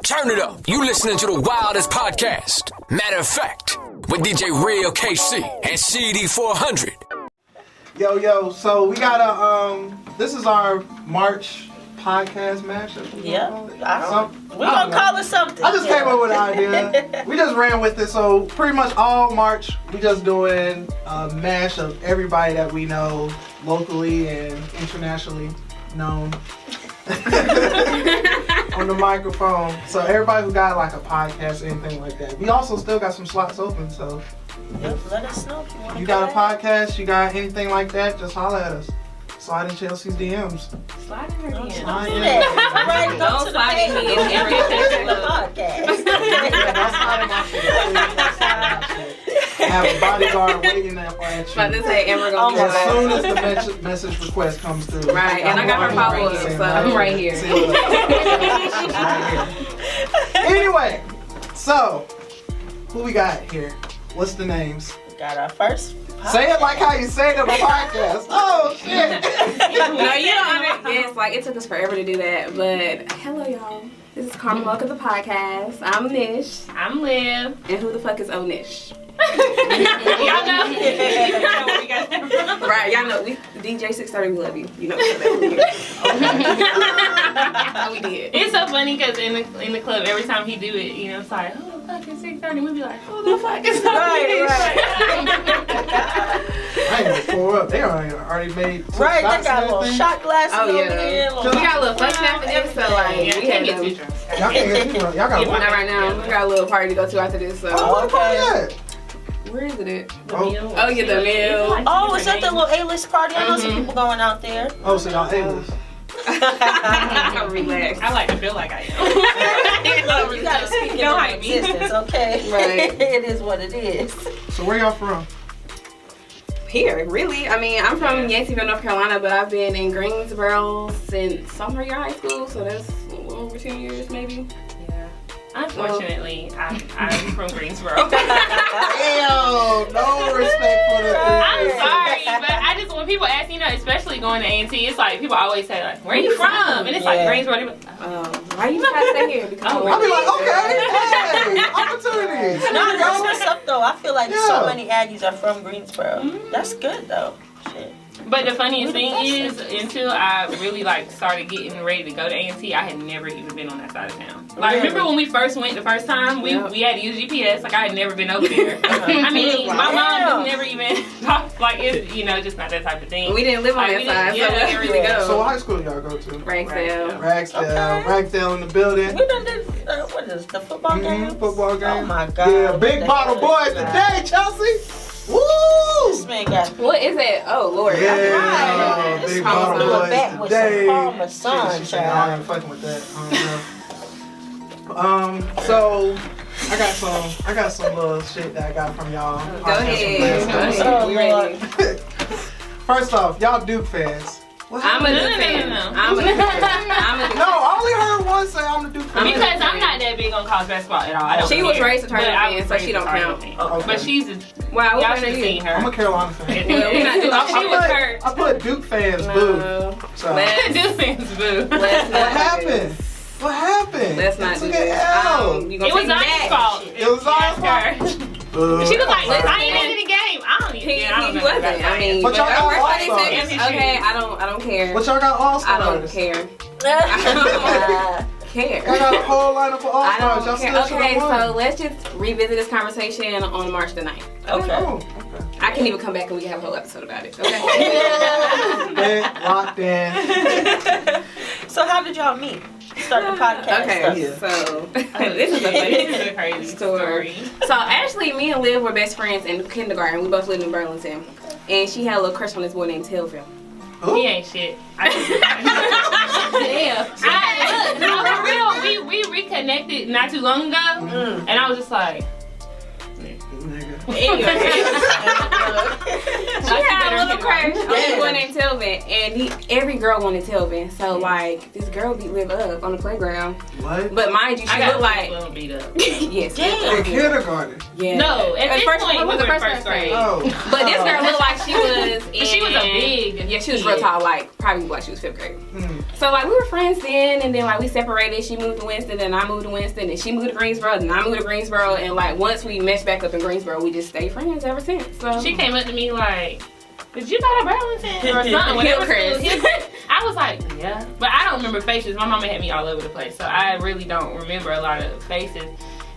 Turn it up. You listening to the wildest podcast. Matter of fact, with DJ Real KC and CD400. Yo, so we got this is our March podcast mashup. Yeah, we're gonna call it something. I just came up with an idea. We just ran with it. So pretty much all March, we just doing a mash of everybody that we know locally and internationally known on the microphone. So everybody who got like a podcast or anything like that. We also still got some slots open. So yep, let us know if you want to. You got a podcast? You got anything like that? Just holler at us. Slide in Chelsea's DMs. Slide in her DMs. Don't do that. Right, go to the page and the podcast. I have a bodyguard waiting at you. About to say, and we're going to as soon as the message request comes through. Right, and I got her follow-up, so I'm right here. Anyway, so, who we got here? What's the names? We got our first podcast. Say it like how you say it on the podcast. Oh, shit. No, you don't understand. Like, it took us forever to do that, but hello, y'all. This is Carmel Mocha, the podcast. I'm Nish. I'm Liv. And who the fuck is Nish? Y'all know where we got that from. Right, y'all know. DJ 630, we love you. You know what we did. It's so funny because in the club, every time he do it, you know, it's like, who the fuck is 630? We be like, who the fuck is Right. I ain't gonna pour up. They already made Right, they got a little shot glasses over here. We got a little fun after this, so like, Yeah, we can't had get too them. drunk. Y'all can't get too drunk. Y'all got Not right now. We got a little party to go to after this, so. Oh, okay. Where is it at? The meal. Oh, yeah, the meal. Oh, is that the little A-list party? I know some people going out there. Oh, so y'all A-list. Relax. I like to feel like I am. Look, you gotta speak it Don't into hype me. existence, okay? Right. It is what it is. So where y'all from? Here, really? I mean, I'm from Yanceyville, North Carolina, but I've been in Greensboro since sophomore year of high school, so that's over 10 years, maybe. Yeah. Unfortunately, I'm from Greensboro. Damn, no respect for the. I'm sorry, but I just, when people ask, you know, especially going to A&T, it's like, people always say, like, where are you from? And it's like, Greensboro. They be like, Why you trying to stay here? Because I'll be like, okay, hey, opportunities. No, that's what's up though. I feel like Yeah. so many Aggies are from Greensboro. That's good though. Shit. But the funniest thing is, until I really like started getting ready to go to A&T, I had never even been on that side of town. Like, remember when we first went the first time? We had to use GPS. Like, I had never been over there. I mean, my mom just never even talked. Like, it's, you know, just not that type of thing. we didn't live on Like, that side, so we didn't really go. So what high school y'all go to? Ragsdale. Ragsdale in the building. We done did what is the football game? Football game. Oh my god. Yeah, big bottle boys today, Chelsea. Woo! This man got What is it? Oh, Lord. Yeah, This big man's bottle doing boys back with today. some Parmesan, She said, I child. ain't fucking with that. So I got some little shit that I got from y'all. Go ahead. Oh, We ready. First off, y'all Duke fans. I'm a Duke fan. No. I'm a Duke fan. No, I only heard one say I'm the Duke fan. Because I'm not that big on college basketball at all. I don't She was care. raised a Tar Heel But I fan, was so raised she a don't Tar Heel count. fan. Okay. But she's a, Wow, y'all what should have are seen you? her. I'm a Carolina fan. Well, we not doing She was hurt. I put Duke fans boo. So Duke fans boo. Let's not what do happened? this. What happened? Let's not It do took an this. L. You It gonna was take me Zion's back? fault. It was Zion's fault? She was like, Zion ended the game. I don't even He I don't know wasn't. about I mean, But y'all got first 20 all-stars. seconds, okay, I don't care. But y'all got all I stars. don't care. I care. Y'all got a whole lineup of all I stars. don't Y'all care. still Okay, should've so won. let's just revisit this conversation on March the 9th. Okay. Oh, I can even come back and we can have a whole episode about it. Okay. okay. Locked in. So how did y'all meet? Start the podcast. Okay, stuff. so this is a funny This is a crazy story. So actually, me and Liv were best friends in kindergarten. We both lived in Burlington, and she had a little crush on this boy named Telvin. He ain't shit. Damn. No, for real, we reconnected not too long ago, and I was just like, Nigga. Anyway, She had a little crush on this boy named Telvin, and every girl wanted Telvin. So like this girl beat Liv up on the playground. What? But mind you, she looked like beat up. yes. In kindergarten. Yeah. No, at this point we were in first first grade. Oh. But this girl looked like she was. She was a big. Yeah, she was real tall. Like probably like she was 5th grade. Mm. So like we were friends then, and then like we separated. She moved to Winston, and I moved to Winston, and she moved to Greensboro, and I moved to Greensboro, and like once we meshed back up in Greensboro, we just stayed friends ever since. So She came up to me like, "Did you go to Burlington or something?" Whatever. I was like, "Yeah," but I don't remember faces. My mama had me all over the place, so I really don't remember a lot of faces.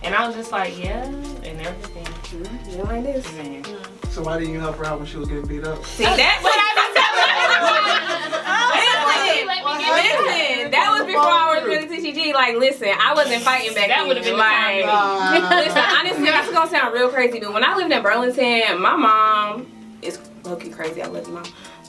And I was just like, "Yeah," and everything. Yeah, like this. Man. So why didn't you help her out when she was getting beat up? See, that's what I was Listen, that was before I was really TCG. Like, listen, I wasn't fighting back then. That would have been like, listen, honestly, this is gonna sound real crazy, but when I lived in Burlington, my mom is low-key crazy. I love you, Mom.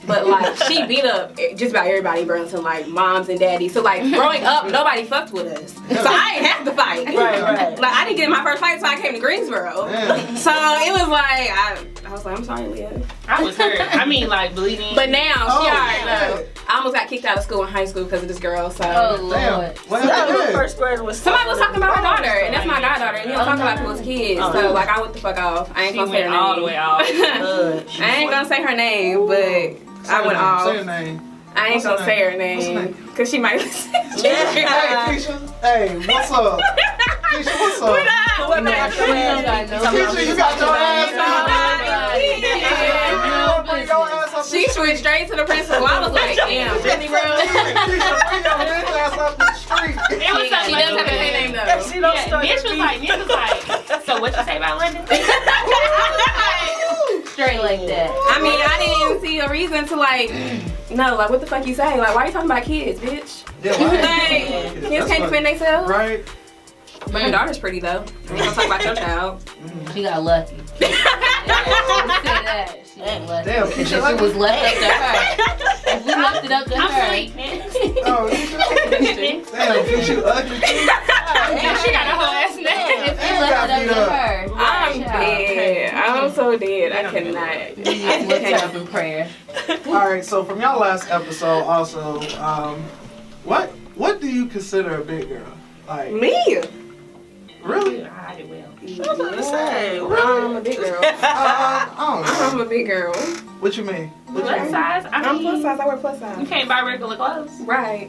But like she beat up just about everybody in Burlington, like moms and daddies. So like growing up, nobody fucked with us. So I ain't have to fight. Right. Like I didn't get in my first fight until I came to Greensboro. Yeah. So it was like I was like, I'm sorry, Leah. I was hurt. I mean, like bleeding. But now she already know. shit. I almost got kicked out of school in high school because of this girl. So Oh, Damn. Lord. What So happened? the first grader was somebody was talking about my daughter, and that's my goddaughter, and you don't talk about people's kids. So like I went the fuck off. I ain't she gonna say her went name. all the way off. I ain't gonna say her name, but I went Say off. her name. I ain't What's her gonna say her name? What's her name name? because she might listen. Hey, Keisha. Hey, what's up? Keisha, what's up? Keisha, you got your ass up. She switched straight to the principal. I was like, damn, really, bro? Keisha, bring your ass up the street. It was so She funny. does have a name though. She don't Yeah, start Mitch was like, so what you say about London? straight like that. I mean, I didn't even see a reason to like, no, like what the fuck you say? Like, why are you talking about kids, bitch? Yeah, why? Like, kids can't defend themselves. Right? But your daughter's pretty though. I ain't gonna talk about your child. She got lucky. Say that. She got lucky. Damn, If Keisha, it was left up to her. If we left it up to I'm her. sweet, man. Oh, Keisha. Damn, Keisha ugly too. She got a whole ass If name. we left it up to her. I'm dead. I'm so dead. I cannot. We lift her up in prayer. Alright, so from y'all last episode also, what do you consider a big girl? Like, Me? really? Hide it well. I was about to say. I'm a big girl. I don't know. I'm a big girl. What you mean? What you Plus mean? size. I I'm mean, plus size. I wear plus you size. can't buy regular clothes. Right.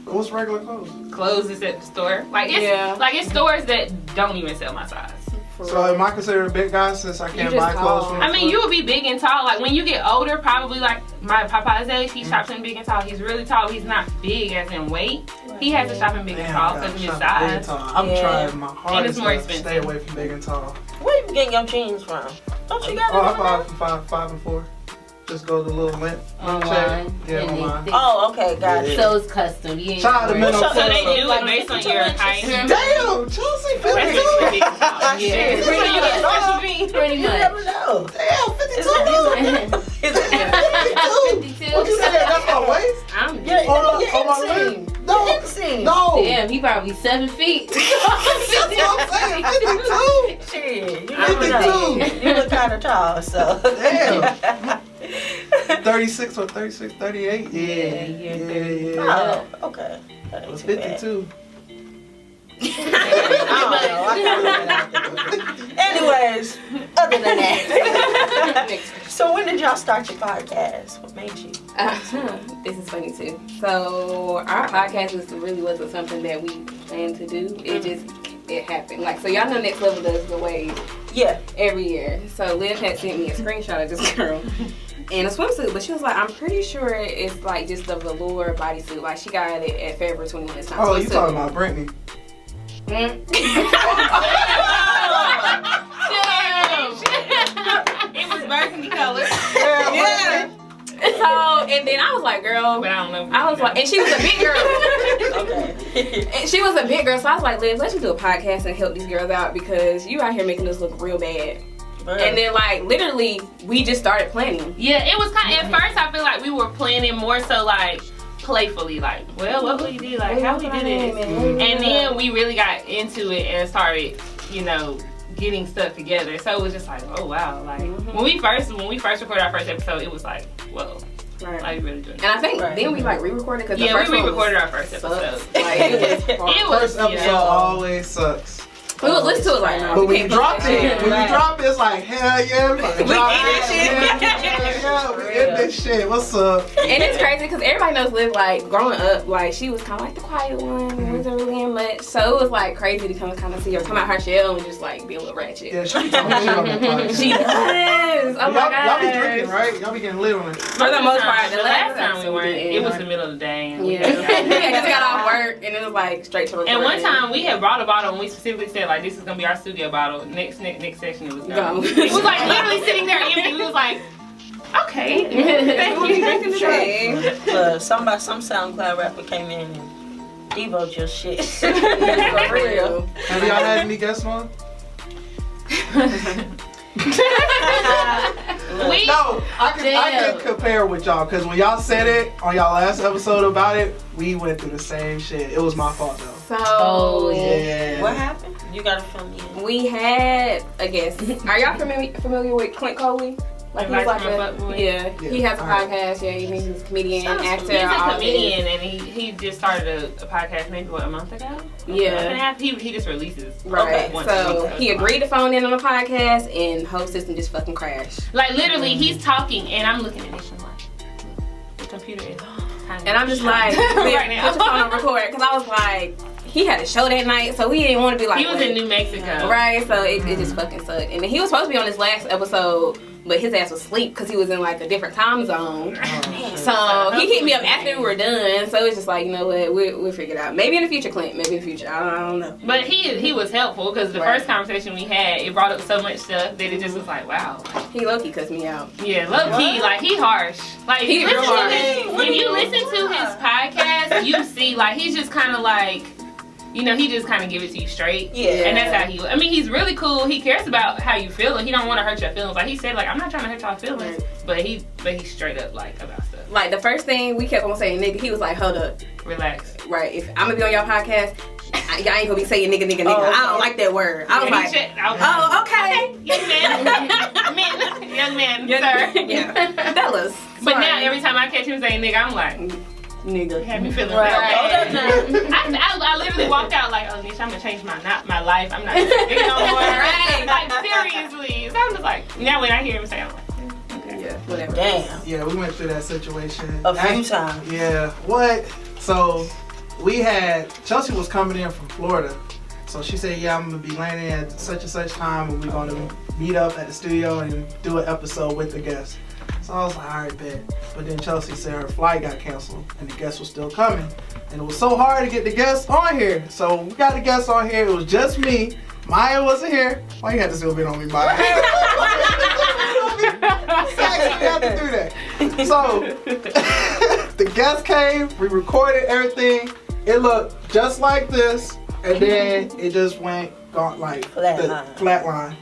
What's regular clothes? Clothes is at the store. Like it's Yeah. like it's stores that don't even sell my size. So am I considered a big guy since I can't just buy clothes tall. from I mean, you will be big and tall. Like when you get older, probably like my papa's age, he shops in big and tall. He's really tall. He's not big as in weight. He has to shop in big and tall because of his size. I'm Yeah. trying my And hardest it's more to expensive. stay away from big and tall. Where you getting your jeans from? Don't you got Oh, it? I buy 5 and 4. Just go to the little link. Online. Yeah, And online. Oh, okay, got it. So it's custom. You ain't Shout out to gotta Menno. worry. So they do it based on your height. Damn, Chelsea That's 52. big and tall. Yeah. So you get special jeans. Pretty You much. never know. Damn, 52. 52. What you said? That's my waist? I'm Yeah, On my inseam. leg? No. Your inseam. No. Damn, he probably 7 feet. That's what I'm saying. 52. Shit, you never know. 52. You look kind of tall, so. Damn. 36 or 36, 38? Yeah. Oh, okay. That It ain't was too bad. 52. I don't know. Anyways, other than that. So when did y'all start your podcast? What made you? This is funny too. So our podcast wasn't something that we planned to do. It happened. Like, so y'all know Next Level does the wave Yeah. every year. So Liv had sent me a screenshot of this girl in a swimsuit, but she was like, I'm pretty sure it's like just a velour bodysuit. Like she got it at Forever 21 this time. Oh, So you it's talking about Brittany? Mm. It was burgundy color. Yeah. So, and then I was like, girl, But I don't know. I was like, and she was a big girl. Okay. And she was a big girl, so I was like, Liz, let's just do a podcast and help these girls out because you out here making us look real bad. And then, like, literally, we just started planning. Yeah, it was kind of, at first I feel like we were planning more so like playfully, like, well, what would you do? Like, how we do this? And then we really got into it and started, you know, getting stuff together. So it was just like, oh wow, like when we first recorded our first episode, it was like, whoa. Right. Like really doing it. And I think then we like re-recorded because we re-recorded our first episode. Like, it was first episode always sucks. We would listen to it like, no, but when you drop it, it's like, hell yeah, we drop this shit. Yeah, we in this shit. What's up? And it's crazy because everybody knows Liv, like, growing up, like, she was kind of like the quiet one, wasn't really in much. So it was, like, crazy to kind of see her come out her shell and just, like, be a little ratchet. Yeah, she be talking shit on that podcast. She does. Oh, my God. Y'all be drinking, right? Y'all be getting lit on it. For the most part, the last time we weren't, it was the middle of the day. And yeah. We just got off work and it was, like, straight to recording. And one time we had brought a bottle and we specifically said, like, this is going to be our studio bottle. Next session it was gone. It was like literally sitting there empty. We was like, okay, thank you. Drinking the drink. Some SoundCloud rapper came in and devoted your shit. For real. Have y'all had any guests on? No, I can compare with y'all because when y'all said it on y'all last episode about it, we went through the same shit. It was my fault though. So yeah. What happened? You gotta fill me in. We had a guest. Are y'all familiar with Clint Coley? Like he's like yeah, he has a podcast. Yeah, he's a comedian, actor. He's a comedian, and he just started a podcast maybe a month ago. Yeah, he just releases. Right. So he agreed to phone in on the podcast, and whole system just fucking crashed. Like literally, he's talking, and I'm looking at this and like, the computer is. And I'm just like, right now, put your phone on record, because I was like. He had a show that night, so he didn't want to be like. He was in New Mexico, right? So it just fucking sucked. And then he was supposed to be on this last episode, but his ass was asleep because he was in like a different time zone. So he hit me up after we were done. So it's just like, you know what, we'll figure it out. Maybe in the future, Clint. Maybe in the future. I don't know. But he was helpful because the first conversation we had, it brought up so much stuff that it just was like, wow. He low key cussed me out. Yeah, low key, like he harsh. Like he real harsh. When you listen to his podcast, you see like he's just kind of like. You know, he just kind of give it to you straight. Yeah. And that's how he... I mean, he's really cool. He cares about how you feel. He don't want to hurt your feelings. Like, he said, like, I'm not trying to hurt y'all feelings. But he's straight up, like, about stuff. Like, the first thing we kept on saying, nigga, he was like, hold up. Relax. Right. If I'm going to be on your podcast, y'all ain't going to be saying nigga, nigga, nigga. Oh, okay. I don't like that word. I was like, oh, okay. Young man. Young man, sir. Yeah. Fellas. But now, every time I catch him saying nigga, I'm like... Nigga. Had me feeling bad. I literally walked out like, oh, Nisha, I'm gonna change my life. I'm not gonna nigga no more. Right? Like, seriously. So I'm just like, now when I hear him say, I'm like, okay. Yeah, whatever. Damn. Yeah, we went through that situation. A few times. Yeah. What? So, Chelsea was coming in from Florida. So she said, yeah, I'm gonna be landing at such and such time and we're gonna meet up at the studio and do an episode with the guests. So I was like, all right, bet. But then Chelsea said her flight got canceled and the guests were still coming. And it was so hard to get the guests on here. So we got the guests on here. It was just me. Maya wasn't here. Why you had to still be on me, Maya? Exactly, you have to do that. So the guests came. We recorded everything. It looked just like this. And then it just went like flat line.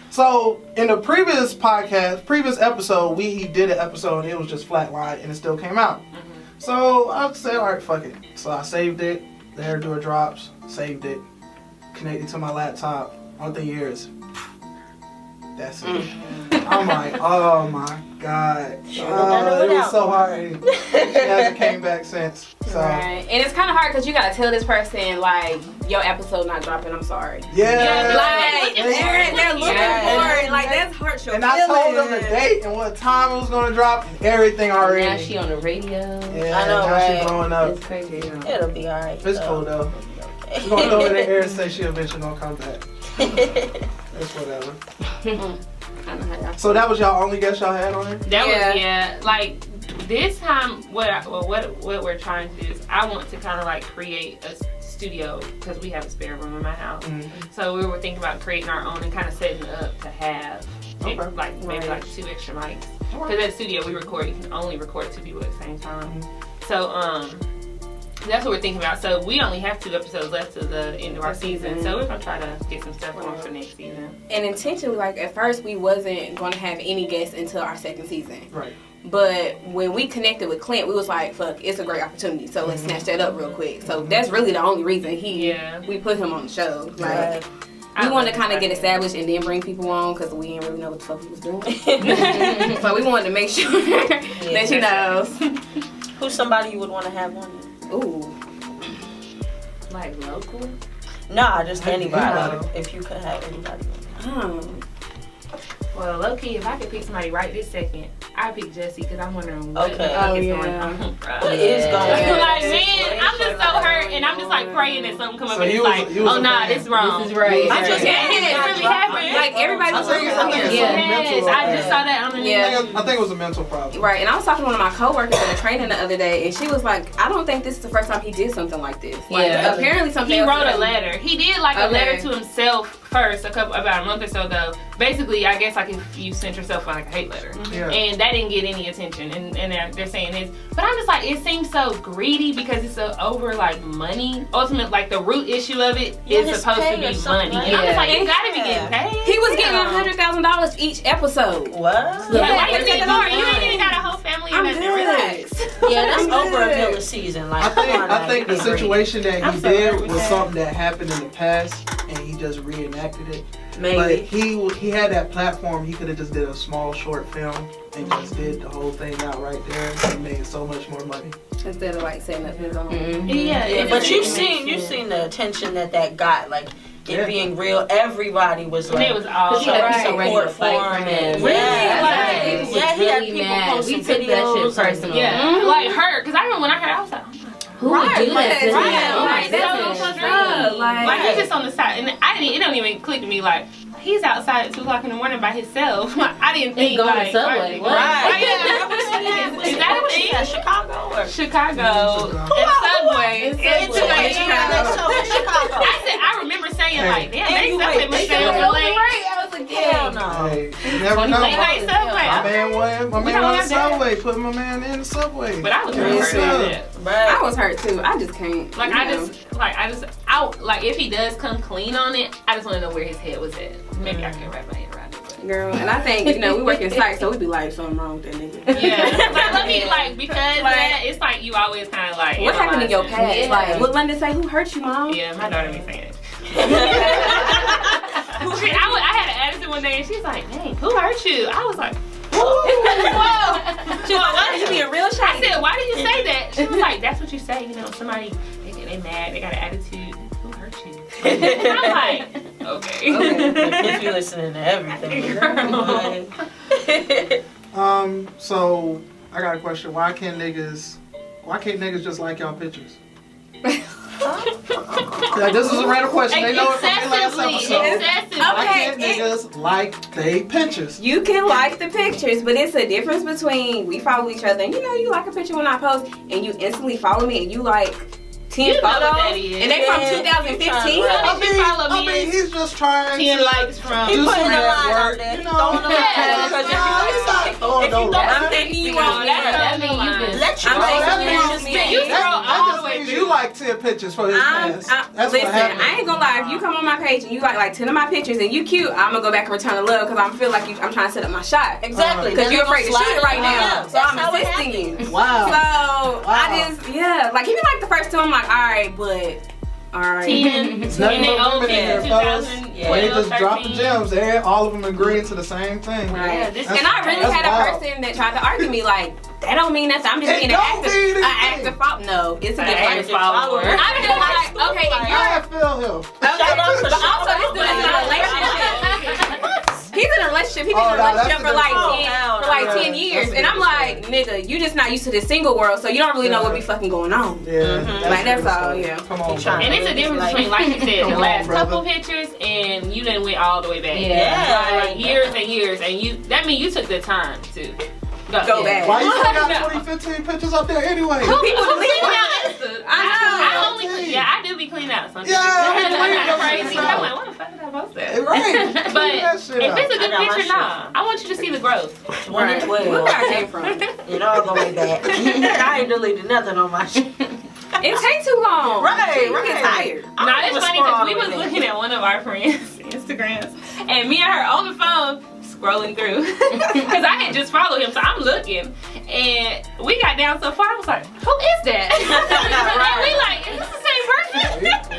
So in the previous episode, we did an episode and it was just flatline and it still came out. So I said, all right, fuck it. So I saved it, the AirDrop drops, saved it, connected to my laptop. Only thing here is, that's it. I'm like, oh my God. It was so hard. She hasn't came back since. So. Right. And it's kind of hard because you got to tell this person, like, your episode not dropping, I'm sorry. Yeah. Like, they're looking for it. Like, that's hurt your feelings. And I told them the date and what time it was going to drop and everything already. Now she on the radio. Yeah, I know, now she blowing up. It's crazy. It'll be alright. It's cool, though. She's going to throw it in the air and say she eventually going to come back. It's whatever. So that was y'all only guest y'all had on there? That was, like, this time, what we're trying to do is I want to kind of like create a studio because we have a spare room in my house. So we were thinking about creating our own and kind of setting up to have maybe like 2 extra mics. Because at the studio you can only record 2 people at the same time. So that's what we're thinking about. So we only have 2 episodes left to the end of our season. So we're gonna try to get some stuff on for next season. And intentionally, like at first we wasn't gonna have any guests until our 2nd season. Right. But when we connected with Clint, we was like, fuck, it's a great opportunity. So let's snatch that up real quick. So that's really the only reason we put him on the show. Like, We wanted to kind of get established and then bring people on because we didn't really know what the fuck we was doing. So we wanted to make sure that she knows. Who's somebody you would want to have on you? Ooh. Like local? Nah, just anybody. If you could have anybody. Well, low key, if I could pick somebody right this second, I'd pick Jessie because I'm wondering what the Okay. fuck is yeah. going on. What is going on? Like, man, I'm just so hurt, and I'm just like praying that something come up So and you it's was- like, you was oh a nah, fan. this is wrong. This is right. I just Yeah, it really happened. Like everybody was I think it's Yes, mental. I just saw that on the news. Yeah. I think it was a mental problem. Right, and I was talking to one of my coworkers in the training the other day, and she was like, I don't think this is the first time he did something like this. Like, Yeah. apparently something He else wrote a happened. letter. He did like a Okay. letter to himself first, about a month or so ago. Basically, I guess like if you sent yourself like a hate letter, Yeah. and that didn't get any attention, and they're saying this. But I'm just like, it seems so greedy because it's over like money. Ultimate, like the root issue of it is his supposed to pay or be something, money. right? And I'm just like, Yeah. you gotta be getting paid. He was getting $100,000 each episode. What? Yeah, why you need more? $100,000. You ain't even got a whole family I'm and nothing. good. Relax. Yeah, that's I'm over good. a middle of season. Like, I come on now, think the give me a break. situation that I'm he so did hurt with was that. something that happened in the past, and he just reenacted it. Maybe. But he had that platform. He could have just did a small short film and just did the whole thing out right there and made so much more money. Instead of like setting up his own. Yeah, Yeah, it but just you makes sense. seen the attention that got, like it Yeah. being real. Everybody was like, It was all He had people ready to support fight for for him. him. Really? Yeah, Like, people was yeah, he had really people mad. posting We took that videos shit personal. Yeah, like her, because I remember when I heard, I was like, oh my God. Who would do that to Right, him? right. That's That's so so true. true. Like- Like he's just on the side, and it don't even click to me like he's outside at 2:00 in the morning by himself. I didn't think going to like Subway. What? Right. Is that a thing? Chicago or Chicago and Subway. It's It's Subway. in Chicago. Chicago. I remember saying like, damn, they you Subway wait, must they stay Subway. open late. I was like, Hell no. Hey, you never know. Late night Subway. My man You won know the what? Subway. Put my man in the Subway. But I was really Yes, hurt about sir. that. I Right. was hurt too. I just can't. Like you know. like if he does come clean on it, I just want to know where his head was at. Maybe I can wrap my head around it. But. Girl, and I think, we work in psych, so we be like, something wrong with that nigga. Yeah, like let me like because of that, it's like you always kind of like. What happened in your analyze past? it. Like, what London say? Who hurt you, mom? Yeah, my daughter be saying it. I had an attitude one day, and she's like, "Dang, who hurt you?" I was like, "Whoa." She's like, why did you be a real I shot? said, "Why did you say that?" She was like, "That's what you say. You know, somebody they mad, they got an attitude. Who hurt you?" And I'm like, "Okay." If you listening to everything. So I got a question. Why can't niggas just like y'all pictures? Like, this is a random question. They know it from the last episode. Excessively. Why Okay, can't niggas like they pictures? You can like the pictures, but it's a difference between we follow each other and you like a picture when I post and you instantly follow me and you like 10 You know what photos that is. and they from Yeah, 2015. Right. I mean, he's just trying 10 to likes from. He do putting some a line network, out there. you He know. throwing a line. Yeah. Because if No, you he's not throwing no don't- line. I'm taking you wrong. That mean you been let you I'm know taking that you means wrong, just man. me. You scroll all That the way just means through. you like 10 pictures for his past. That's what Listen, happened. I ain't gonna lie. If you come on my page and you like 10 of my pictures and you cute, I'm gonna go back and return the love because I feel like I'm trying to set up my shot. Exactly. Because you're afraid to shoot it right now. So I'm That's how it assisting you. happens. Wow. So Wow. I just, like even like the first two, I'm like, all right, but all right. 10. It's nothing And they but old women in here, kids, fellas. 2000, When they just drop the 13. gems, all of them agreeing to the same thing. Right. Yeah, this- And I really that's had a wild. person that tried to argue me like, that don't mean nothing. I'm just It being don't mean anything. active follower. No, it's a An difference. active follower. I'm just like, okay, if you're I feel him. okay, but also this dude is in a relationship. He's in a relationship. He's been in a no, that's relationship a for like different- 10 years, That's a and I'm different like, nigga, you just not used to this single world, so you don't really know what be fucking going on. Yeah. Like, that's real all, stuff. yeah. Come on, trying bro. And it's a difference between, like you said, Come the on, last brother. couple pictures and you done went all the way back. Yeah. Like years and years, and that means you took the time to Go back. Why you still got No. 2015 pictures up there anyway? People delete Clean it. out. I know. I do be cleaning out something. Yeah, I That's mean, kind of clean crazy. them I'm out. like, what the fuck did I post Hey, that? right. But Clean that shit if out. it's a I good got my picture, shit. nah. I want you to see the growth. 2012. Look where I came from. It all go way back. I ain't deleted nothing on my shit. It takes too long. Right, You get right. tired. I Nah, don't it's even funny scroll all because we the way was down. looking at one of our friends' Instagrams, and me and her on the phone scrolling through because I had just followed him, so I'm looking, and we got down so far. I was like, "Who is that?" And we like, "Is this the same person?"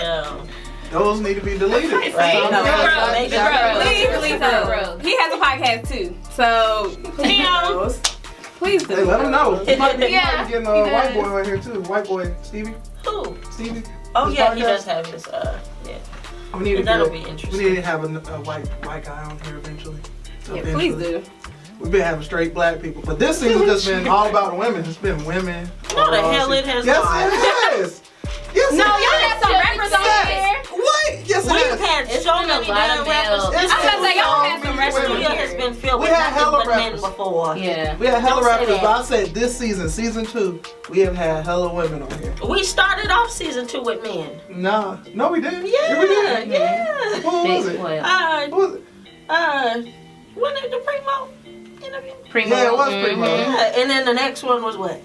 Yeah. those need to be deleted. Right. Right. Please delete those. He has a podcast too, so please Hey, delete let them know. He might be Yeah, getting a he white does. boy right here too. White boy, Stevie. Who? Stevie. Oh His yeah, he podcast. does have his yeah. We need to That'll get, be we interesting. need to have a white guy on here eventually. Yeah, please do. We've been having straight black people, but this season just been all about the women. It's been women. No, the hell it has Yes, not. it has. Yes, No, it y'all has. had some rappers on here. What? Yes, it We've has. had It's so been a many lot damn of rappers. males. It's I was gonna say, y'all had some so rappers many on Studio women. has been filled We with had hella nothing but men rappers. before. Yeah. We had hella Don't say rappers, that. but I said this season, season 2, we have had hella women on here. We started off season 2 with men. Nah, no, we didn't. Yeah, we did. yeah. Who was Big it? boy. Who was it? When did the Primo interview? Primo. Yeah, it was Primo. Yeah, and then the next one was what?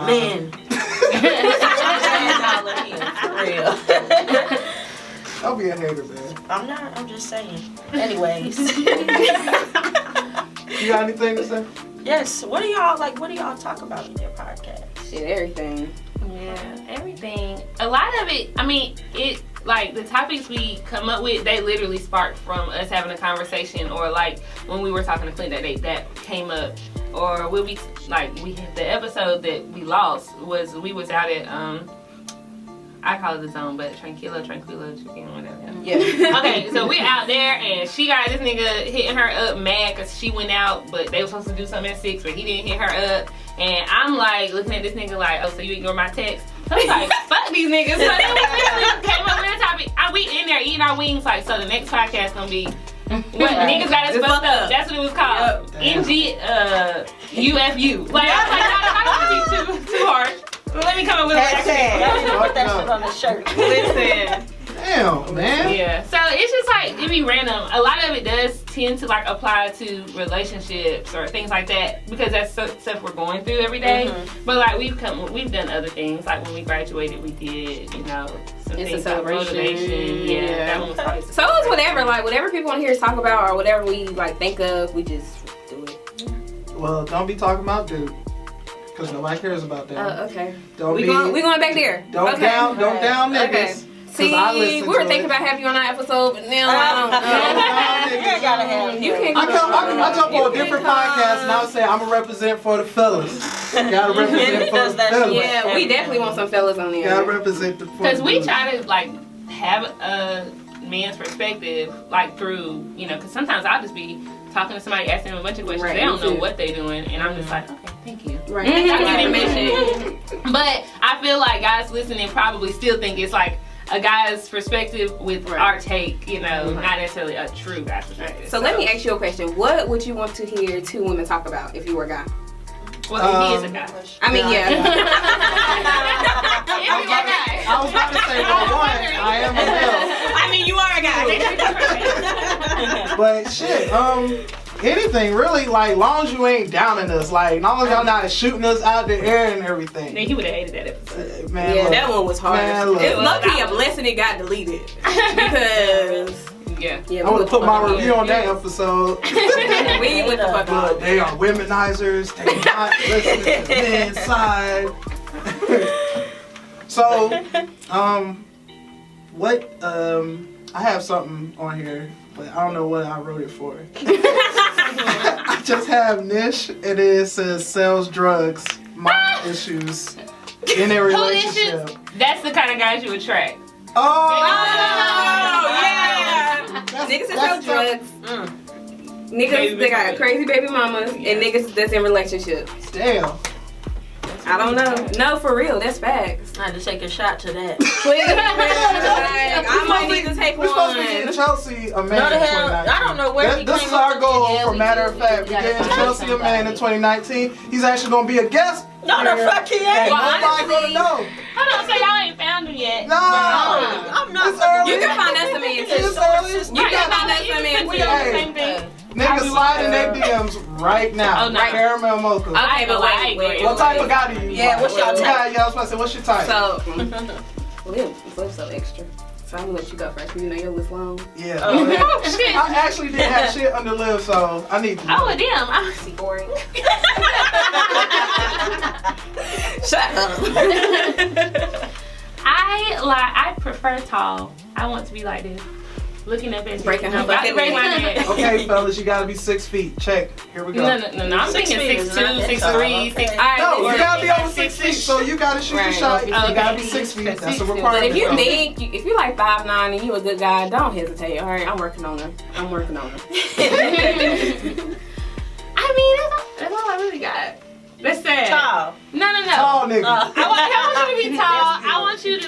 Men. For real. Don't be a hater, man. I'm not, I'm just saying. Anyways. You got anything to say? Yes, what do y'all talk about in your podcast? Shit, everything. Yeah, everything. A lot of it, I mean, like the topics we come up with, they literally sparked from us having a conversation, or like when we were talking to Clint that came up, or the episode that we lost was we was out at I call it the zone, but Tranquila, chicken, whatever. Yeah. Okay, so we're out there and she got this nigga hitting her up mad because she went out, but they were supposed to do something at 6, but he didn't hit her up. And I'm like looking at this nigga like, oh, so you ignore my text? So I was like, fuck these niggas. So then we literally came up with a topic. We in there eating our wings, like, so the next podcast gonna be what niggas got us fucked up. That's what it was called. NG UFU. Like, I was like, I don't want to be too harsh. Let me come up with a Hashtag. Y'all need to put that shit on the shirt. Listen. Damn, man. Yeah. So it's just like, it be random. A lot of it does tend to like apply to relationships or things like that because that's stuff we're going through every day. Mm-hmm. But like we've done other things. Like when we graduated, we did, some It's a things like celebration. motivation. Yeah. That one was probably So it's whatever, like whatever people want to hear us talk about or whatever we like think of, we just do it. Well, don't be talking about dude, because nobody cares about that. Okay. Don't We be. going back there. Don't okay. down niggas. Okay. 'Cause See, I listen we were to thinking it. about having you on our episode, but now I You ain't gotta have You can't I jump on a You different can podcast and I'll say I'm gonna represent for the fellas. Gotta represent for the Does that shit. fellas. Yeah, we definitely want some fellas on there. Gotta represent the because we try to like have a man's perspective like through, because sometimes I'll just be talking to somebody, asking them a bunch of questions. Right, they don't me know too. what they're doing, and I'm just like, okay, thank you. Right. I Right. get information. But I feel like guys listening probably still think it's like a guy's perspective with our take, not necessarily a true guy's perspective. So let me ask you a question. What would you want to hear two women talk about if you were a guy? Well, he is a guy. I mean, yeah. If you were a guy. I was about to say, well, one, I am a male. I mean, you are a guy. But shit, anything really, like, long as you ain't downing us, like, long as y'all not shooting us out the air and everything. He would have hated that episode. Man, Yeah, look, that one was hard. Man, look. It's lucky a blessing it got deleted because Yeah. I want to put my review on that episode. we went the fuck But off. they are womenizers. They not listening to the men's side. So, I have something on here, but I don't know what I wrote it for. I just have niche, and it says sells drugs, mom issues in a relationship. That's the kind of guys you attract. Oh, yeah. Niggas that sell drugs. Niggas that got crazy baby mamas and niggas that's in relationships. Damn. I don't know. No, for real. That's facts. I had to take a shot to that. Please. Like, I might need to take We're supposed to be one. getting Chelsea a man No, the in hell, 2019. I don't know where he This came is our up goal, Yeah, for we matter do. of fact. We We're gotta getting find Chelsea a man in somebody. 2019. He's actually going to be a guest. No, the fuck he ain't. And Well, nobody honestly- going to know. Hold on, so y'all ain't found him yet. No. I'm not. It's early. You can find us a man too. It's early. You can find us a man We too. on the Hey. same thing. Niggas slide in their DMs right now. Oh, no. Caramel Mocha. Okay, but I wait, agree. wait. What type of guy do you Yeah, what's your type? Yeah, I was about to say, what's your type? So, Flip's so extra. So I'm gonna let you go first. You know your list long. Yeah. Oh, shit. I actually didn't have shit under lip, so I need to know. Oh, damn. I'm boring. Shut up. I I prefer tall. I want to be like this. Looking up at you. Breaking her I'm about to bucket break my neck. neck. Okay, fellas, you gotta be 6 feet. Check. Here we go. No. I'm 6 thinking feet is 6'2", not that 6'3", tall. 6'. All right, No, you listen. gotta be over 6 feet, so you gotta shoot your Right. shot. You Okay. gotta be 6 feet. That's a But requirement. But if you though. think, if you like 5'9" and you a good guy, don't hesitate. All right, I'm working on her. I mean, that's all I really got. That's sad. Tall. No. Tall nigga. I want you to be tall. I want you to,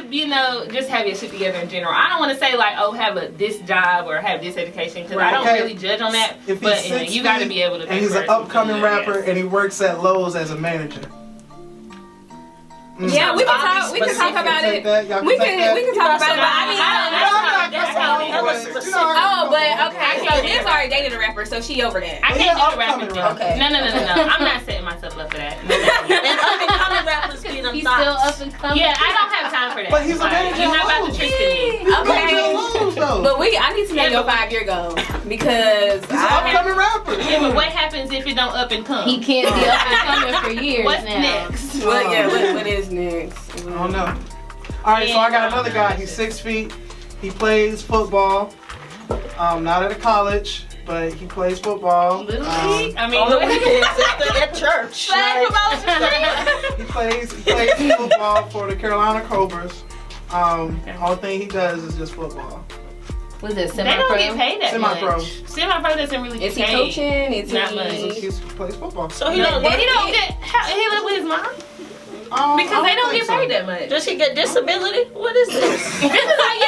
just have your shit together in general. I don't want to say like, oh, have this job or have this education because I don't Okay. really judge on that. If he's But 6 you got to feet be able to. and he's an upcoming rapper and he works at Lowe's as a manager. Yeah, we can talk. We can talk about it. We can talk about it. But I mean, oh, but okay. So Liz already dated a rapper, so she over that. I can't do the rapping thing. Okay. No. I'm not setting myself up for that. No. And up-and-coming rappers be them He's still thoughts. up and coming. Yeah, I don't have time for that. But he's a manager You're not at about Lowe's. to trick me. Okay. But I need to know your 5-year goal because He's an upcoming rapper. Yeah, but what happens if it don't up and come? He can't be up and coming for years What's now. next? what is next? I don't know. All right, so I got another guy. He's 6 feet. He plays football. Not at a college, but he plays football. Little league? I mean, On the what weekends at church. He plays football for the Carolina Cobras. Only thing he does is just football. Was it They don't get semi-pro? paid that Semi-pro. much. Semi-pro doesn't really get Is he paid. coaching? Is Not he? much. He plays football. So he don't He work. don't get. He live with his mom because they don't get paid that much. Does he get disability? What is this? This is like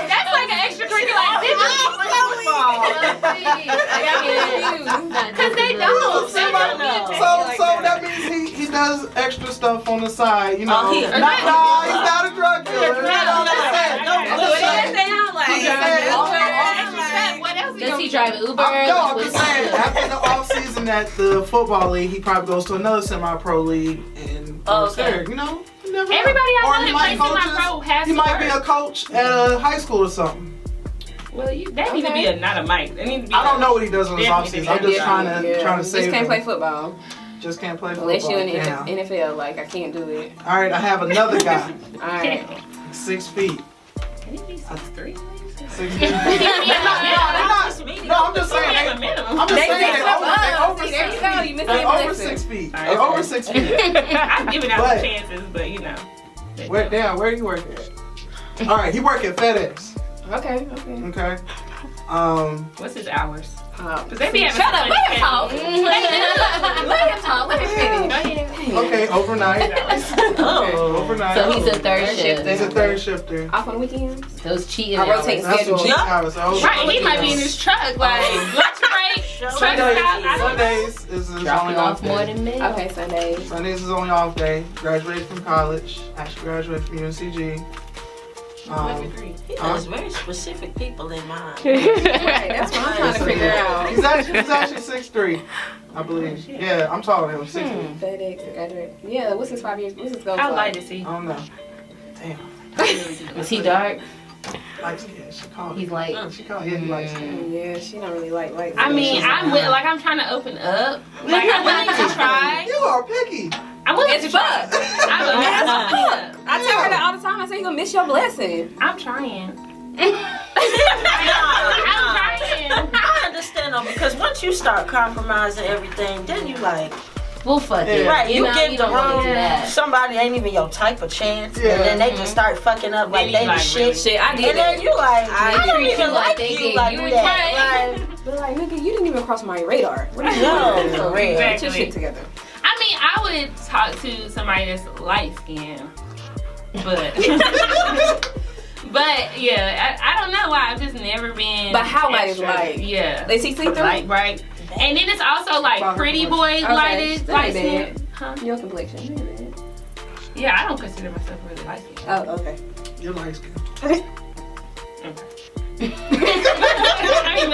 that's like an extracurricular activity. Because they don't. So that means he does extra stuff on the side, you know. Oh, he's not a drug dealer. What else? Does he drive Uber? I'm just saying, after the off season at the football league, he probably goes to another semi-pro league and goes there. You know, you never know. Everybody I Or know he that might plays semi-pro has He to might be work. a coach at a high school or something. Well, that need to be not a mic. That need to be. I don't know what he does on his off Definitely season. I'm just definitely, trying to save Just can't him. play football Just can't play football. unless you're in the Damn. NFL. Like I can't do it. All right, I have another guy. All right. 6 feet. Can he be 6'3"? 6 feet. No, I'm just saying. Have a minimum. I'm just saying they over See, 6 there you go. You feet. missed They the over blessing. 6 feet. All They right. over 6 feet. I'm giving out But- the chances, but you know. Where do you work at? All right, he work at FedEx. Okay. Okay. What's his hours? Because Because they be having Shut up. some Let him talk. funny Let him talk. Let him finish. schedule. Okay, overnight. Oh. Overnight. So he's a third shift. He's a third shifter. Off on the weekends. Those cheating I hours. rotate That's some schedule. cheap hours. Right, he might be in his truck, like lunch break, truck stop. I don't know. Sundays is his Dropping only off off more day. than me. Okay, Sundays. Sundays is his only off day. Graduated from college. Actually graduated from UNCG. He has very specific people in mind. Right, that's what I'm trying to figure out. He's actually 6'3", I believe. Yeah, I'm taller than him. 6'3". FedEx, graduate. Yeah, what's his 5 years? What's his goal? I like to see. I don't know. Damn. Is he dark? Light skin. She called. He's like, She called. Yeah, he light skin. Yeah, she don't really like lights. I mean, I'm trying to open up. Like, I'm willing to try. You are picky. I'm willing It's to try. fuck. I'm willing to I tell her that all the time. I say you gonna miss your blessing. I'm trying. I understand though, because once you start compromising everything, then you like, well, fuck it. right, you know, give you the don't want to do wrong that. somebody ain't even your type of chance, Yeah. and then they just start fucking up like Then they you the like, shit. Shit, I did And then it. you like, I don't treat even you like like they you gave like you a that. Like, But like, nigga, you didn't even cross my radar. What are you no, doing? for real. Get your shit together. I mean, I would talk to somebody that's light skinned, but but yeah, I don't know why I've just never been. But how light is extra. light? Yeah, They see through? light bright, and then it's also like pretty boy Okay, lighted, that light ain't skin. Huh? Your complexion. Yeah, I don't consider myself really light skinned. Oh, okay. You're light skin. I mean,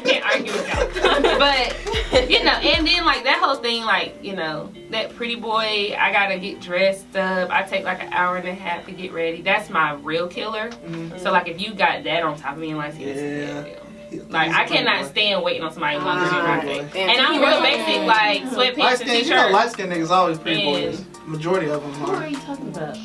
can't argue with y'all. But, you know, and then, like, that whole thing, like, you know, that pretty boy, I gotta get dressed up. I take, like, an hour and a half to get ready. That's my real killer. So, like, if you got that on top of me and, like, it's a big deal. Like, I cannot stand waiting on somebody to do my thing. Damn, And I'm real basic, like, Light sweatpants and skin, you know, t-shirt. light skin niggas always pretty boys. Majority of them Who are are. you talking about?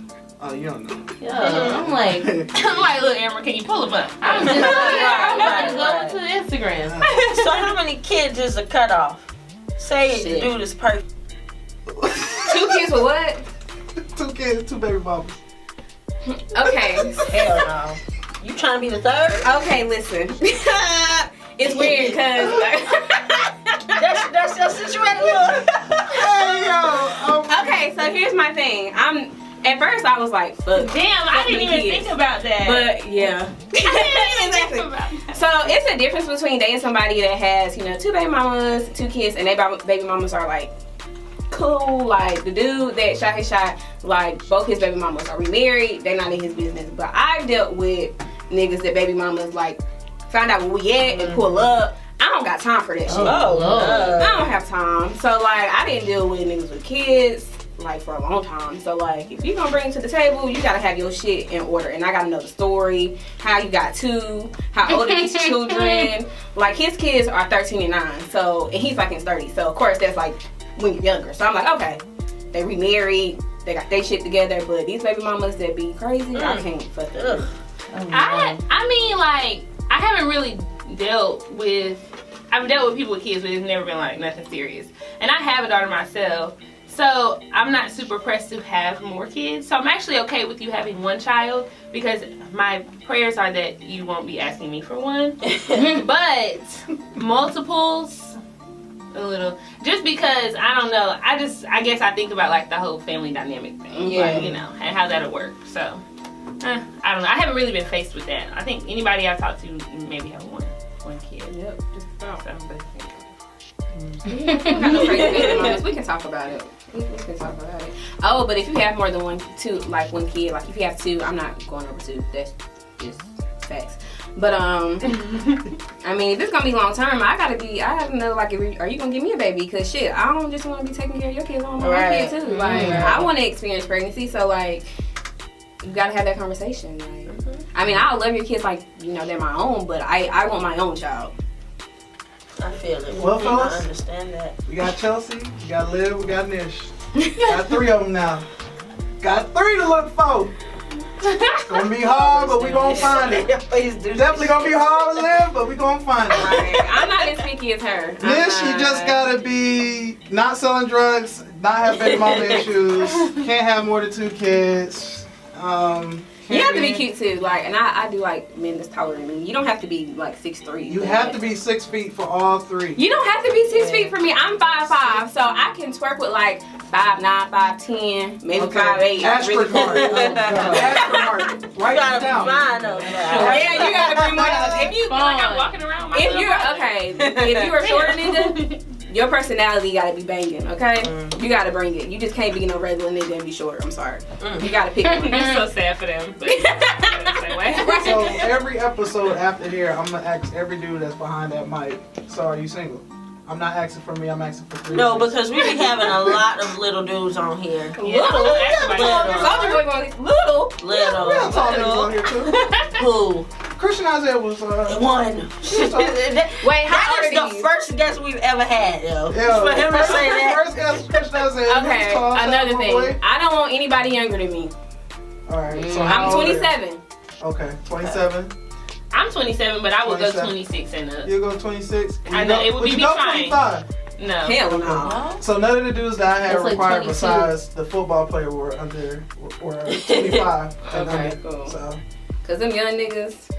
Oh, you don't know. Yeah, I'm like, I'm like, look, Amber, can you pull them up? I'm just I'm about to go to Instagram. So how many kids is a cutoff? Say the dude is perfect. 2 kids with what? 2 kids, 2 baby mamas. Okay. Hell no. You trying to be the third? Okay, listen. It's weird because That's your situation. Hey, yo. okay, so here's my thing. At first I was like, fuck. Damn, I didn't even kids. think about that. But yeah. Exactly. Think about that. So it's a difference between dating somebody that has, 2 baby mamas, 2 kids, and they baby mamas are like cool. Like the dude that shot his shot, like both his baby mamas are remarried. They're not in his business. But I've dealt with niggas that baby mamas like find out where we at and pull up. I don't got time for that shit. Oh, I don't have time. So like I didn't deal with niggas with kids like for a long time. So like if you gonna bring it to the table, you gotta have your shit in order. And I gotta know the story, how you got 2, how old are these children. Like his kids are 13 and 9. So and he's like in his 30s. So of course that's like when you're younger. So I'm like, okay, they remarried, they got their shit together, but these baby mamas that be crazy, I can't fuck them. I mean, like, I haven't really I've dealt with people with kids, but it's never been like nothing serious. And I have a daughter myself, so I'm not super pressed to have more kids. So I'm actually okay with you having 1 child because my prayers are that you won't be asking me for one. But multiples, a little, just because I don't know. I guess I think about like the whole family dynamic thing, like, and how that'll work. So I don't know. I haven't really been faced with that. I think anybody I've talked to maybe have one kid. Yep, just about. So, We got no crazy baby mamas. We can talk about it. We can talk about it. Oh, but if you have more than 1 kid, like if you have 2, I'm not going over 2. That's just facts. But I mean, if it's gonna be long term, I have to know like, are you gonna give me a baby? Cause shit, I don't just want to be taking care of your kids. I want my own kid too. Like, I want to experience pregnancy, so like, you gotta have that conversation. Like, I mean, I love your kids like they're my own, but I want my own child. I feel it. Well, fellas, I understand that. We got Chelsea, we got Liv, we got Nish. Got 3 of them now. Got 3 to look for. It's gonna be hard, but we gonna find it. Definitely gonna be hard to live, but we gonna find it. Right. I'm not as picky as her. Nish, you just gotta be not selling drugs, not have baby mama issues, can't have more than 2 kids. You have to be cute too, like, and I do like men that's taller than me. You don't have to be like 6'3". You have to be 6 feet for all 3. You don't have to be 6 feet for me. I'm 5'5", so I can twerk with like 5'9", 5'10", maybe 5'8". Asterisk mark. Asterisk mark. Write it down. Yeah, you gotta bring more. If you like I'm walking around my if you're if you're a short nigga, your personality gotta be banging, okay? You gotta bring it. You just can't be no regular nigga and be short. I'm sorry. You gotta pick one. I'm so sad for them. But So every episode after here, I'm gonna ask every dude that's behind that mic, so are you single? I'm not asking for me, I'm asking for 3. No, because we be having a lot of little dudes on here. Little. Soldier Boy going little. We have tall niggas on here too. Who? Christian Isaiah was One. Wait, how old That are is the you? first guest we've ever had, yo. Yeah, For him to say that. First guest, Christian Isaiah. Okay, another thing. I don't want anybody younger than me. Alright, so how I'm old are you? 27. Okay, 27. I'm 27, but I would go 27. 26 and up. You go 26. I know, it would be fine. 25. No. Hell no. So none of the dudes that I had That's like required 22. besides the football player were 25. Okay, cool. So, Cause them young niggas,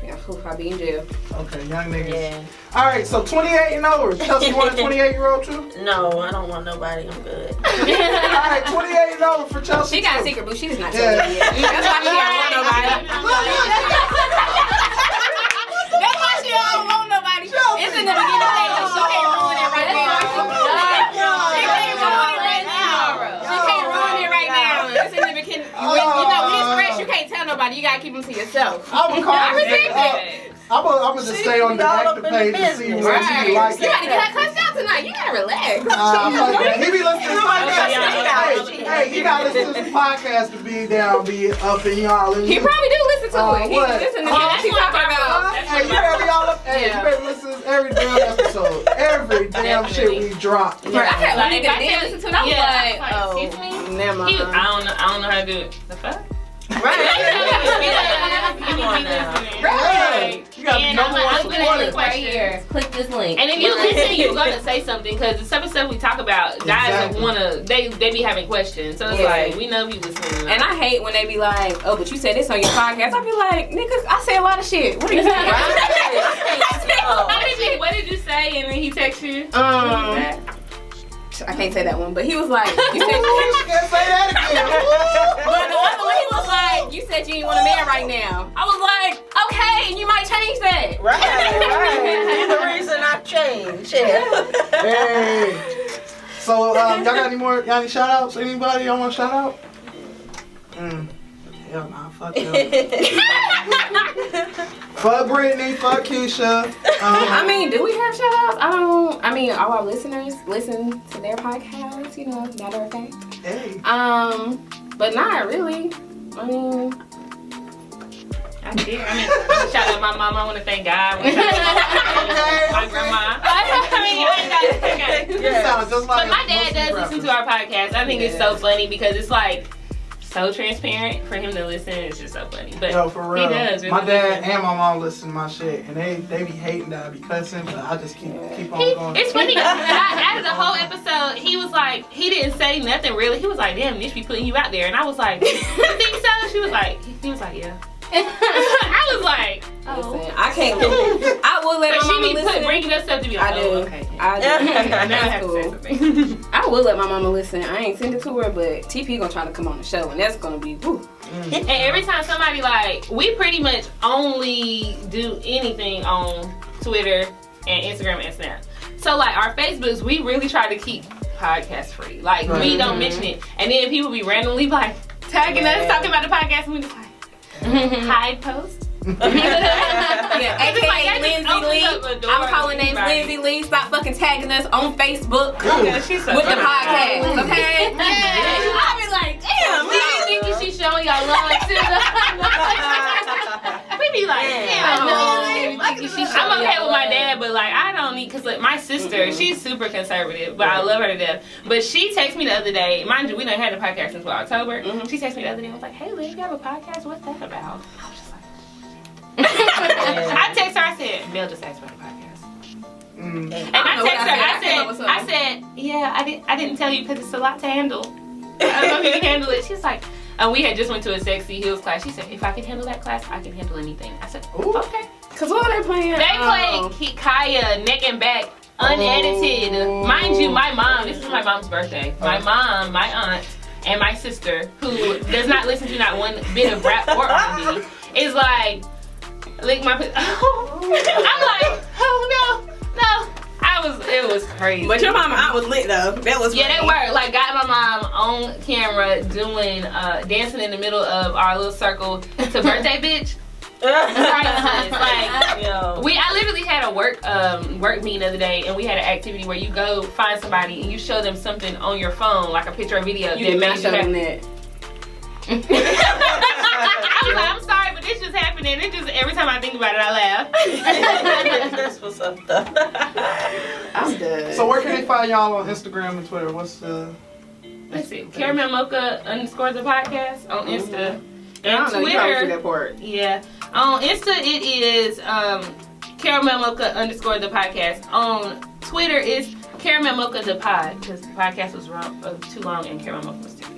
I'll be in jail. okay, young niggas. Yeah. Alright, so 28 and over. Chelsea, you want a 28-year-old too? No, I don't want nobody. I'm good. Alright, 28 and over for Chelsea. She got a too. secret, but she's not telling me yet. That's why she don't want nobody. That's why she don't want nobody. It's in the beginning stage. She can't ruin it right now. She can't ruin it right now. She can't ruin it right now. It's in the beginning. When it's fresh, you can't tell nobody. You gotta keep them to yourself. I'm gonna just stay on the active page and see where she like You gotta it. get her cussed out tonight. You gotta relax. He be listening to podcast. Hey, he gotta listen to the podcast to be down, be up in y'all. He probably do listen to it. He what? listen to what she talking about. Hey, you better y'all up. Hey, you better listen to every damn episode. Every damn shit we drop. Bro, I had one Like, nigga that didn't listen to it. I was like, excuse me? never mind. I don't know how to do it. The fuck? Right. You got And number I'm one opening supporter. this Right here. Click this link. And if you listen, you're gonna say something because the type of stuff we talk about, guys Exactly. wanna they be having questions. So it's Yeah. like we know you listening. And I hate when they be like, "Oh, but you said this on your podcast." I be like, "Niggas, I say a lot of shit. What are you saying?" What did you say? And then he text you. I can't say that one, but he was like, "You said." You can't say that again. But the other one, he was like, "You said you ain't want a man right now." I was like, "Okay, and you might change that." Right. He's the reason I changed. Yeah. Hey. So, y'all got any shout outs? Anybody y'all want to shout out? Hell nah, fuck them. Fuck Brittany, fuck Keisha. I mean, do we have shout outs? I mean, all our listeners listen to their podcasts, you know, matter of fact. Hey. But not really. I mean, Shout out my mom. I want to thank God. I wanna shout out my grandma. You sound just like But my dad does listen to our podcast. I think it's so funny because it's like so transparent for him to listen. It's just so funny. But Yo, for real. he does. Really my dad listen. and my mom listen to my shit, and they be hating that I be cussing, but I just keep on going. It's funny. Out of the whole episode, he was like, he didn't say nothing really. He was like, "Damn, Nish be putting you out there," and I was like, "You think so?" She was like, he was like, "Yeah." I was like, listen, I can't. I will let but my she mama be listen. bringing us stuff to be like, I do. "Oh, okay." I do. Now I That's have to say cool. something. I will let my mama listen. I ain't send it to her, but TP gonna try to come on the show, and that's gonna be woo. And every time somebody like, we pretty much only do anything on Twitter and Instagram and Snap. So like our Facebooks, we really try to keep podcast free. Like we don't mention it, and then people be randomly like tagging us, talking about the podcast, and we just like hide post. Yeah, It's like, AKA that just Lindsay opens Lee. up a door I'm calling to names anybody. Lindsay Lee. Stop fucking tagging us on Facebook Yeah, she's so with the funny. podcast, okay? I be like, damn, We be thinking she's showing y'all love too. We be like, damn. I'm okay with my dad, but like I don't need, cause like my sister, she's super conservative, but I love her to death. But she texted me the other day. Mind you, we done had a podcast since October. She texted me the other day and was like, "Hey, Liz, you have a podcast? What's that about?" I was just like, I texted her. I said, "Bill just asked about the podcast." And I texted her. I said, "Yeah, I didn't tell you because it's a lot to handle. I don't know if you can handle it." She's like, and we had just went to a Sexy Heels class. She said, "If I can handle that class, I can handle anything." I said, "Okay." Cause what are they playing? They play Kaya neck and back, unedited. Mind you, my mom. This is my mom's birthday. My mom, my aunt, and my sister, who does not listen to not one bit of rap or R&B, is like, lick my. I'm like, oh no. It was crazy. But your mama aunt was lit though. That was Yeah, funny. they were. Like, got my mom on camera doing, dancing in the middle of our little circle to Birthday Bitch. Priceless. Like, I literally had a work meeting the other day, and we had an activity where you go find somebody and you show them something on your phone, like a picture or video. You did not show them that. I was like, I'm sorry, but this just happened, and it just every time I think about it, I laugh. That's what's up, though. I'm dead. So where can they find y'all on Instagram and Twitter? What's the... Let's see, Carmel Mocha _ the podcast on Insta. I don't know, you probably see that part. Yeah. On Insta, it is Caramel Mocha _ the podcast. On Twitter, it's Caramel Mocha the pod, because the podcast was too long and Caramel Mocha was taken.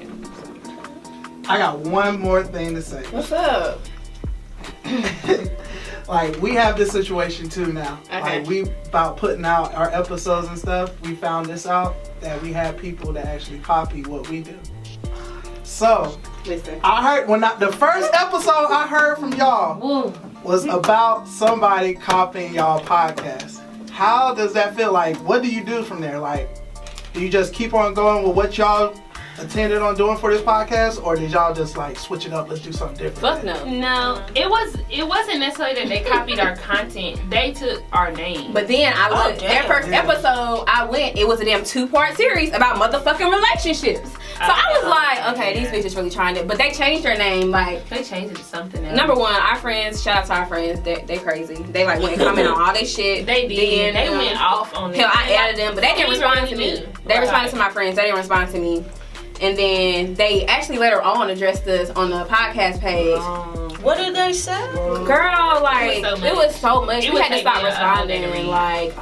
I got one more thing to say. What's up? Like, we have this situation too now. Okay. Like, we about putting out our episodes and stuff. We found this out, that we have people that actually copy what we do. So, Listen. I heard the first episode I heard from y'all was about somebody copying y'all podcast. How does that feel? Like, what do you do from there? Like, do you just keep on going with what y'all intended on doing for this podcast, or did y'all just like switch it up? Let's do something different. Fuck no. No, it wasn't necessarily that they copied our content. They took our name. But then I looked, that first episode I went, it was a damn 2-part series about motherfucking relationships. So I was like, okay, these bitches really trying it. But they changed their name, like, they changed it to something else. number one, our friends, shout out to our friends, they crazy. They like went and comment on all this shit. They did. Then, They went off on it. Hell, I added them, but they didn't respond to me. They responded to my friends, they didn't respond to me. And then they actually later on addressed us on the podcast page. What did they say? Girl, like, it was so much. We had to stop responding. Like,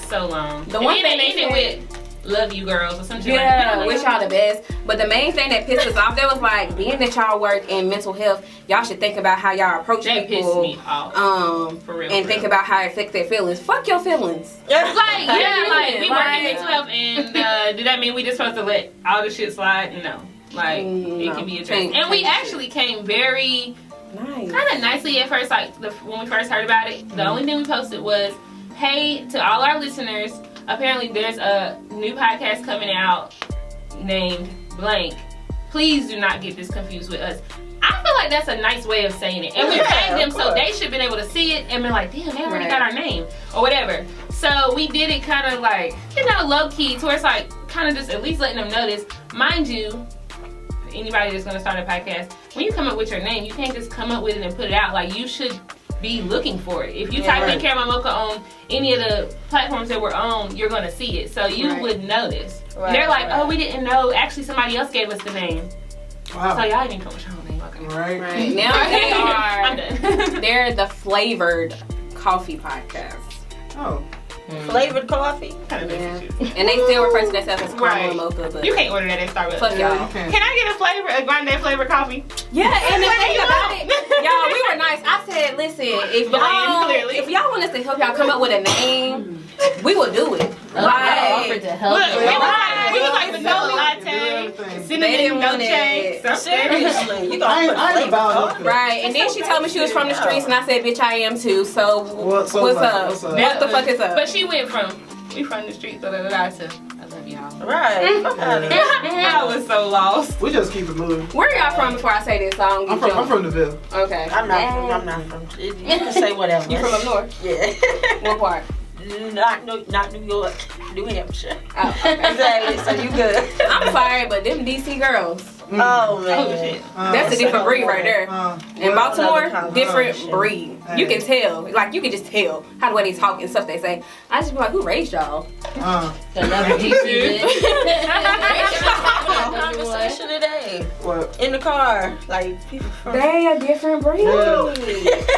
so long. The one thing they ended with "Love you, girls" or something. Yeah, wish y'all the best. But the main thing that pissed us off, there was like, being that y'all work in mental health, y'all should think about how y'all approach that people. Pissed me off. For real. And think about how it affects their feelings. Fuck your feelings. We work in mental health, and did that mean we just supposed to let all the shit slide? No. Like, it can be addressed. And we actually came very kind of nicely at first, like when we first heard about it. The only thing we posted was, hey, to all our listeners, apparently there's a new podcast coming out named blank. Please do not get this confused with us. I feel like that's a nice way of saying it. And we tagged them, so they should have been able to see it and been like, damn, they already got our name or whatever. So we did it kind of like, low key, to where it's like kind of just at least letting them notice. Mind you, anybody that's going to start a podcast, when you come up with your name, you can't just come up with it and put it out. Like, you should be looking for it. If you type in Carmel Mocha on any of the platforms that we're on, you're going to see it. So you would notice. They're like, oh, we didn't know. Actually, somebody else gave us the name. Wow. So y'all didn't come with your own name. Okay. Right. Now they are, I'm done. they're the Flavored Coffee Podcast. Oh. Flavored coffee? And they still refer to themselves as Carmel Mocha, but you can't order that at Starbucks. Fuck y'all. Can I get a grande flavored coffee? Yeah, and the thing about it, y'all, we were nice. I said, listen, if y'all want us to help y'all come up with a name, we will do it. I offered to help. We was like vanilla latte, cinnamon milkshake. Seriously, you I gonna ain't about it. Right, and then she told me she was from the streets, and I said, bitch, I am too. So what's up? What the fuck is up? But she went from we from the streets, to I love y'all. Right. I was so lost. We just keep it moving. Where y'all from before I say this? So I don't get I'm from the Ville. Okay. I'm not from. You can say whatever. You from up north? Yeah. What part? Not New York, New Hampshire. Oh, okay. Exactly. So you good? I'm sorry, but them DC girls. Oh man, shit. That's a different breed right there. In Baltimore, different breed. You can tell, like you can just tell how the way they talk and stuff they say. I just be like, who raised y'all? Another DC conversation today. What? In the car, like people from. They a different breed. Yeah.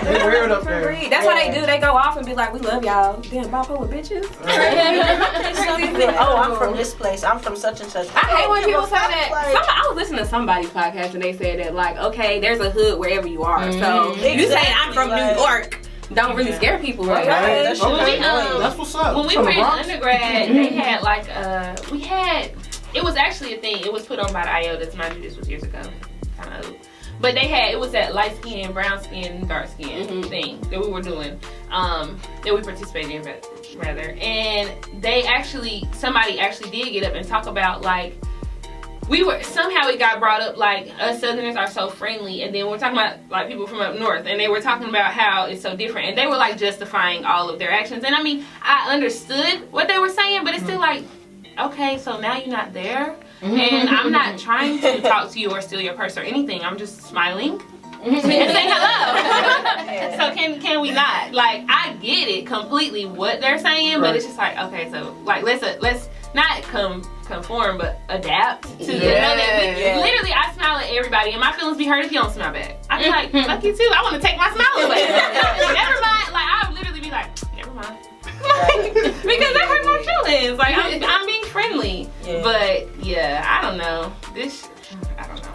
They weird up there. Breed. That's what they do. They go off and be like, we love y'all. Damn, bipolar bitches. Oh, I'm from this place. I'm from such and such. I hate when people say that. I was listening to somebody's podcast and they said that, like, okay, there's a hood wherever you are. So you saying I'm from New York don't really scare people, right? That's That's what's up. When we were in undergrad, they had like it was actually a thing. It was put on by the IOTAs. Mind you, this was years ago, kind of old. But it was that light skin, brown skin, dark skin thing that we were doing, that we participated in rather. And somebody actually did get up and talk about like, somehow it got brought up like us Southerners are so friendly, and then we're talking about like people from up north, and they were talking about how it's so different, and they were like justifying all of their actions. And I mean, I understood what they were saying, but it's still like, okay, so now you're not there, and I'm not trying to talk to you or steal your purse or anything. I'm just smiling and saying hello. So can we not? Like, I get it completely what they're saying, but it's just like, okay, so like let's not conform, but adapt to literally I smile at everybody, and my feelings be hurt if you don't smile back. I be like, fuck you too. I want to take my smile away. Never mind. Like, I would literally be like, never mind. Because that hurt my feelings. Like, I'm being friendly. Yeah. But yeah, I don't know. I don't know.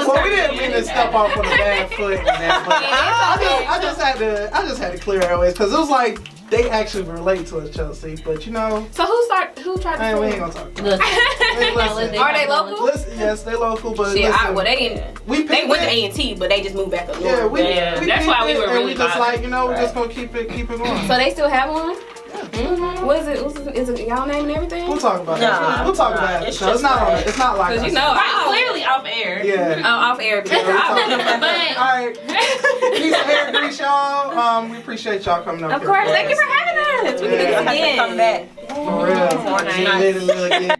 Well, we didn't mean to step off on a bad foot. I just had to clear airways because it was like they actually relate to us, Chelsea. But you know. So who tried to? Hey, we ain't gonna talk. Are they local? Yes, they local, but shit, listen, they went to A&T, but they just moved back up north. Yeah, that's why we were really just like, we're just gonna keep it going. So they still have one? What is it? Is it y'all name and everything? We'll talk about that. We'll talk about it. So it's not like because I'm clearly off air. Yeah. Off air. But alright. Peace and hair grease, y'all. We appreciate y'all coming up. Of course, thank you for having us. We can do this again. Come back. For real.